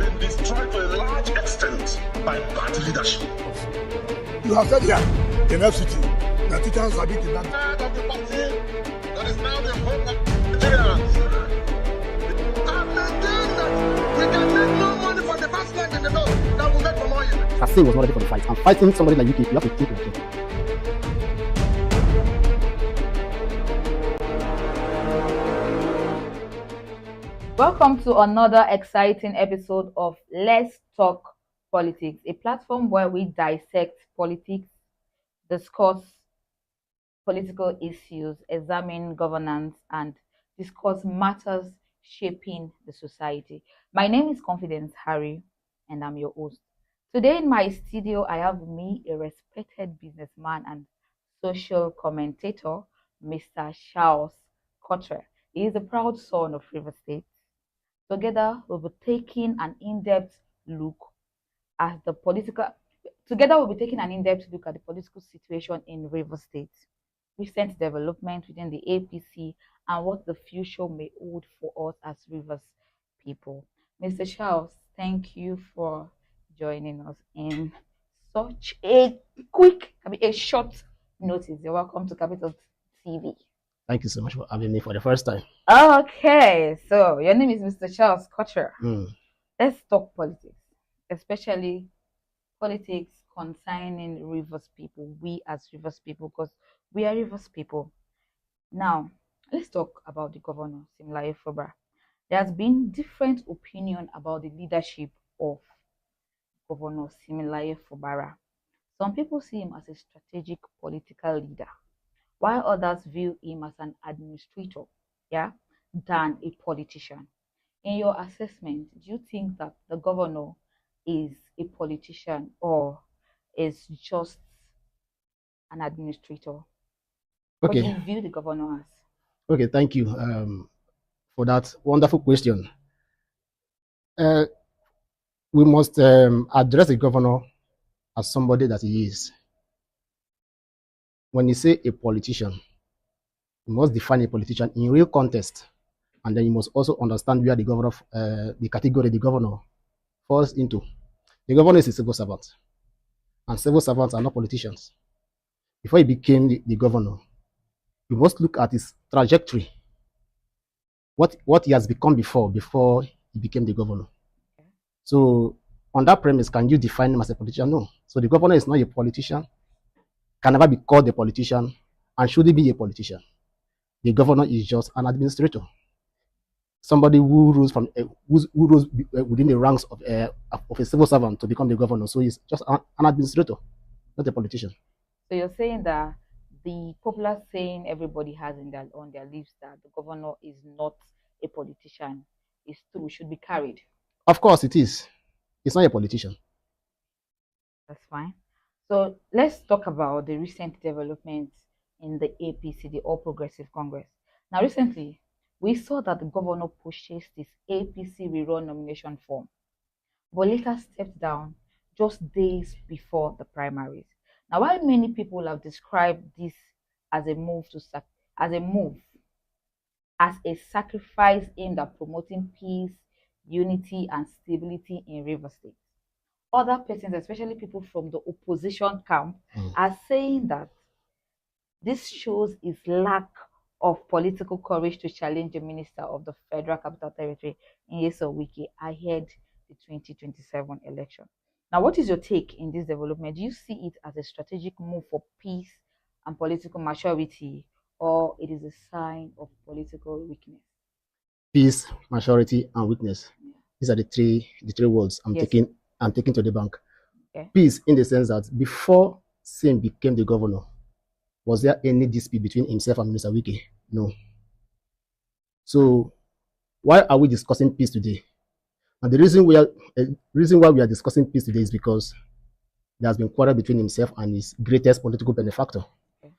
been destroyed to a large extent by bad leadership. You have said here in FCT that teachers are being kidnapped. Head of the party that is now the hope of Nigerians. I'm again that we can make more money for the first land in the north than we make from oil. Kassim was not ready for the fight. And fighting somebody like UK, you have to think like him. Welcome to another exciting episode of Let's Talk Politics, a platform where we dissect politics, discuss political issues, examine governance, and discuss matters shaping the society. My name is Confidence Harry, and I'm your host. Today in my studio, I have with me a respected businessman and social commentator, Mr. Charles Cottrell. He is a proud son of River State. Together, we'll be taking an in-depth look at the political situation in River State, recent development within the APC, and what the future may hold for us as Rivers people. Mr. Charles, thank you for joining us in such a short notice. You're welcome to Capital TV. Thank you so much for having me for the first time. Okay, so your name is Mr. Charles Cottrell. Mm. Let's talk politics, especially politics concerning Rivers people, we as Rivers people, because we are Rivers people. Now, let's talk about the governor, Siminalayi Fubara. There has been different opinion about the leadership of Governor Siminalayi Fubara. Some people see him as a strategic political leader, while others view him as an administrator, than a politician. In your assessment, do you think that the governor is a politician or is just an administrator? What do you view the governor as? Okay, thank you for that wonderful question. We must address the governor as somebody that he is. When you say a politician, you must define a politician in real context, and then you must also understand where the governor, the category the governor falls into. The governor is a civil servant, and civil servants are not politicians. Before he became the governor, you must look at his trajectory, what he has become before he became the governor. So on that premise, can you define him as a politician? No. So the governor is not a politician, can never be called a politician, and should he be a politician? The governor is just an administrator, somebody who rules within the ranks of a civil servant to become the governor. So he's just an administrator, not a politician. So you're saying that the popular saying everybody has on their lips that the governor is not a politician is true, should be carried. Of course it is. It's not a politician. That's fine. So let's talk about the recent developments in the APC, the All Progressive Congress. Now, recently, we saw that the governor purchased his APC rerun nomination form, but later stepped down just days before the primaries. Now, while many people have described this as a sacrifice aimed at promoting peace, unity, and stability in River State, other persons, especially people from the opposition camp, are saying that this shows his lack of political courage to challenge the Minister of the Federal Capital Territory, Nyesom Wike, ahead the 2027 election. Now, what is your take in this development? Do you see it as a strategic move for peace and political maturity, or it is a sign of political weakness? Peace, maturity, and weakness. Yeah. These are the three words I'm taking to the bank. Okay. Peace, in the sense that before Sim became the governor, was there any dispute between himself and Minister Wike? No. So why are we discussing peace today? And the reason why we are discussing peace today is because there has been quarrel between himself and his greatest political benefactor. Okay.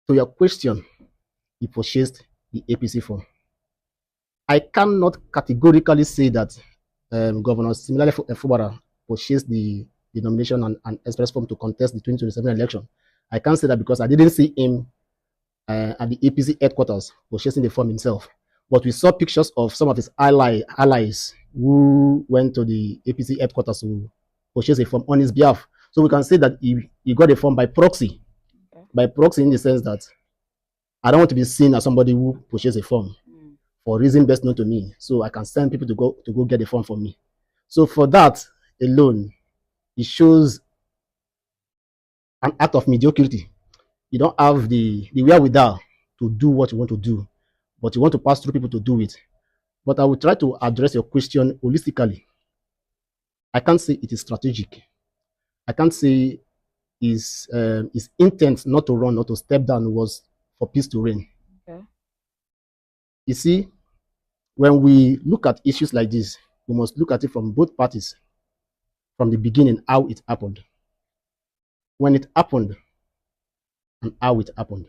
To your question, he purchased the APC form. I cannot categorically say that Governor Siminalayi Fubara purchased the nomination and express form to contest the 2027 election. I can't say that because I didn't see him at the APC headquarters purchasing the form himself. But we saw pictures of some of his allies who went to the APC headquarters to purchase a form on his behalf. So we can say that he got a form by proxy. Okay. By proxy in the sense that I don't want to be seen as somebody who purchased a form for reason best known to me. So I can send people to go get a form for me. So for that alone, it shows an act of mediocrity. You don't have the wherewithal to do what you want to do, but you want to pass through people to do it. But I will try to address your question holistically. I can't say it is strategic. I can't say his intent not to run or to step down was for peace to reign. Okay. You see, when we look at issues like this, we must look at it from both parties, from the beginning, how it happened, when it happened, and how it happened.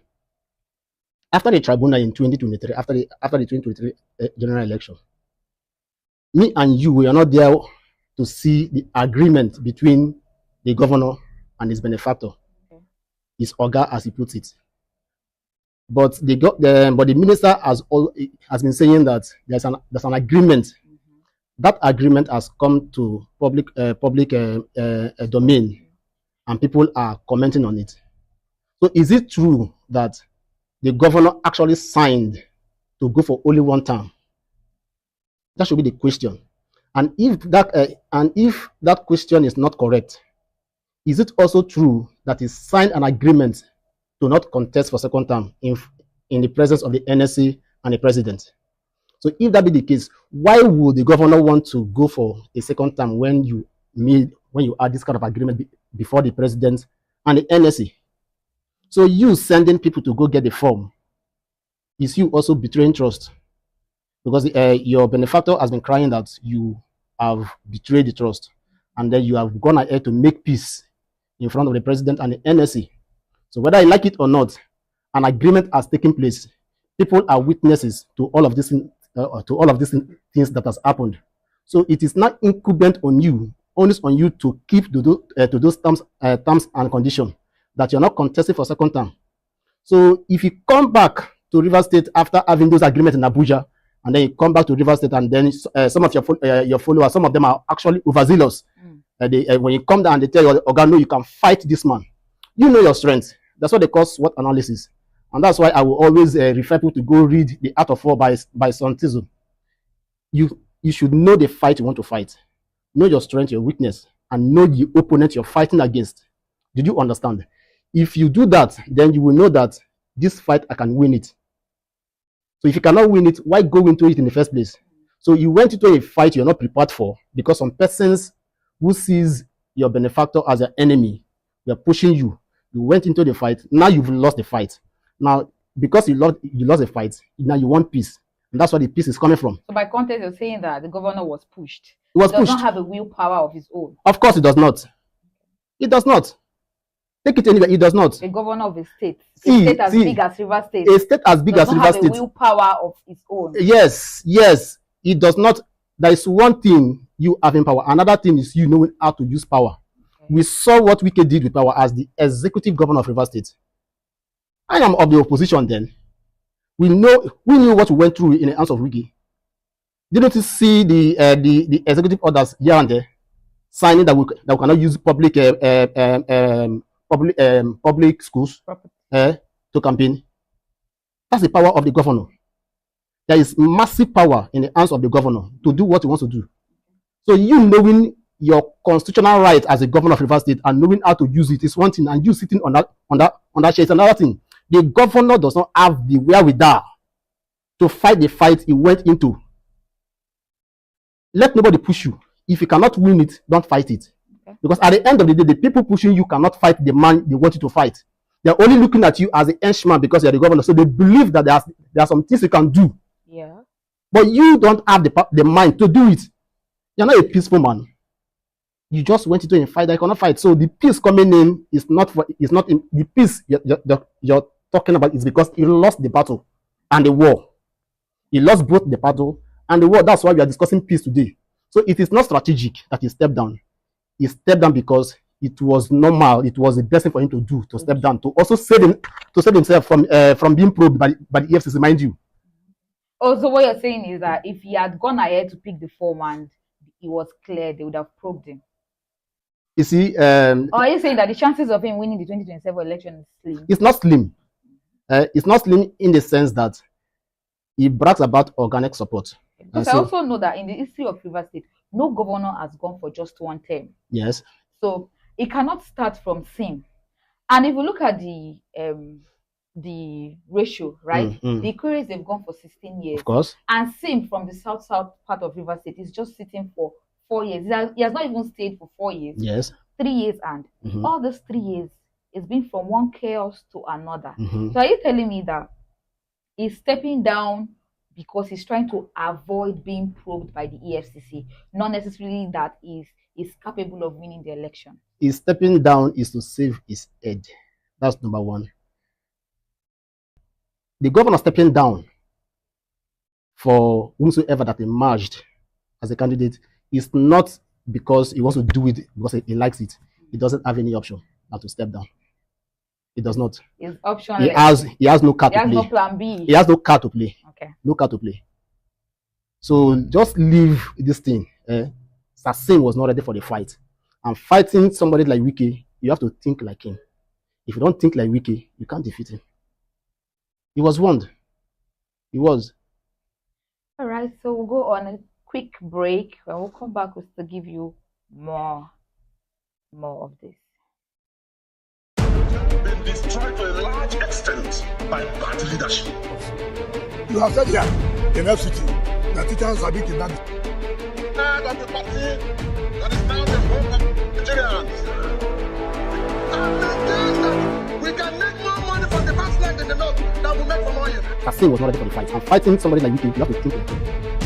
After the tribunal in 2023, after the 2023 general election, me and you, we are not there to see the agreement between the governor and his benefactor, okay, his oga, as he puts it. But the minister has been saying that there's an agreement. Mm-hmm. That agreement has come to public domain, and people are commenting on it. So is it true that the governor actually signed to go for only one term? That should be the question. And if that question is not correct, is it also true that he signed an agreement to not contest for second term in the presence of the NSC and the president? So if that be the case, why would the governor want to go for a second term when you had this kind of agreement before the president and the NSC? So you sending people to go get the form, is you also betraying trust? Because your benefactor has been crying that you have betrayed the trust, and then you have gone ahead to make peace in front of the president and the NSC. So whether you like it or not, an agreement has taken place. People are witnesses to all of these things that has happened. So it is not incumbent on you, only on you to keep to those terms and conditions, that you're not contesting for second term. So if you come back to Rivers State after having those agreements in Abuja, and then you come back to Rivers State, and then some of your followers, some of them are actually overzealous. When you come down and they tell you, "Oga, no, you can fight this man," you know your strength. That's what they call SWOT analysis. And that's why I will always refer people to go read The Art of War by Sun-Tzu. You should know the fight you want to fight. Know your strength, your weakness, and know the opponent you're fighting against. Did you understand? If you do that, then you will know that this fight, I can win it. So if you cannot win it, why go into it in the first place? So you went into a fight you're not prepared for, because some persons who sees your benefactor as an enemy, they're pushing you. You went into the fight. Now you've lost the fight. Now, because you lost the fight, now you want peace. And that's where the peace is coming from. So by context, you're saying that the governor was pushed. He was pushed. Does not have a willpower of his own. Of course it does not. It does not. Take it anywhere, it does not. The governor of a state. A state as big as Rivers State. A state as big as Rivers State. Does not have a willpower of its own. Yes. It does not. There is one thing, you having power. Another thing is you knowing how to use power. Okay. We saw what Wike did with power as the executive governor of Rivers State. I am of the opposition then. We knew what we went through in the hands of Wike. Didn't you see the executive orders here and there signing that we cannot use public schools to campaign? That's the power of the governor. There is massive power in the hands of the governor to do what he wants to do. So you knowing your constitutional right as a governor of Rivers State and knowing how to use it is one thing, and you sitting on that chair is another thing. The governor does not have the wherewithal to fight the fight he went into. Let nobody push you. If you cannot win it, don't fight it. Okay. Because at the end of the day, the people pushing you cannot fight the man they want you to fight. They're only looking at you as a henchman because you're the governor. So they believe that there are some things you can do. Yeah. But you don't have the mind to do it. You're not a peaceful man. You just went into a fight that you cannot fight. So the peace coming in is not in the peace you're talking about is because you lost the battle and the war. You lost both the battle and the war. That's why we are discussing peace today. So it is not strategic that he stepped down. He stepped down because it was normal. It was the best thing for him to do, to step down, to also save himself from being probed by the EFCC, mind you. Also, what you're saying is that if he had gone ahead to pick the form and it was clear, they would have probed him. You see, Or are you saying that the chances of him winning the 2027 election is slim? it's not slim. It's not slim in the sense that he brags about organic support. Because I also know that in the history of Rivers State, no governor has gone for just one term. Yes. So it cannot start from same. And if you look at the ratio, right? The Equerries, they've gone for 16 years. Of course. And Sim from the south part of Rivers State is just sitting for 4 years. He has not even stayed for 4 years. Yes. 3 years, and all those 3 years, it's been from one chaos to another. Mm-hmm. So are you telling me that he's stepping down because he's trying to avoid being probed by the EFCC, not necessarily that he's capable of winning the election? His stepping down is to save his head. That's number one. The governor stepping down for whomsoever that emerged as a candidate is not because he wants to do it because he likes it. He doesn't have any option than to step down. He does not. His option. He has no card to play. He has no plan B. He has no card to play. Okay. No card to play. So just leave this thing. Sassin was not ready for the fight. And fighting somebody like Wike, you have to think like him. If you don't think like Wike, you can't defeat him. He was warned. He was. All right, so we'll go on a quick break. When we'll come back, we'll still give you more of this. Been destroyed to a large extent by bad leadership. You have said here in FCT that teachers are being kidnapped. That the party that is now the home of Nigerians. I'm against that. We can make more money from the first land in the north than we make from oil. Sassin was not ready for the fight. And fighting somebody like Wike, you have to think like him.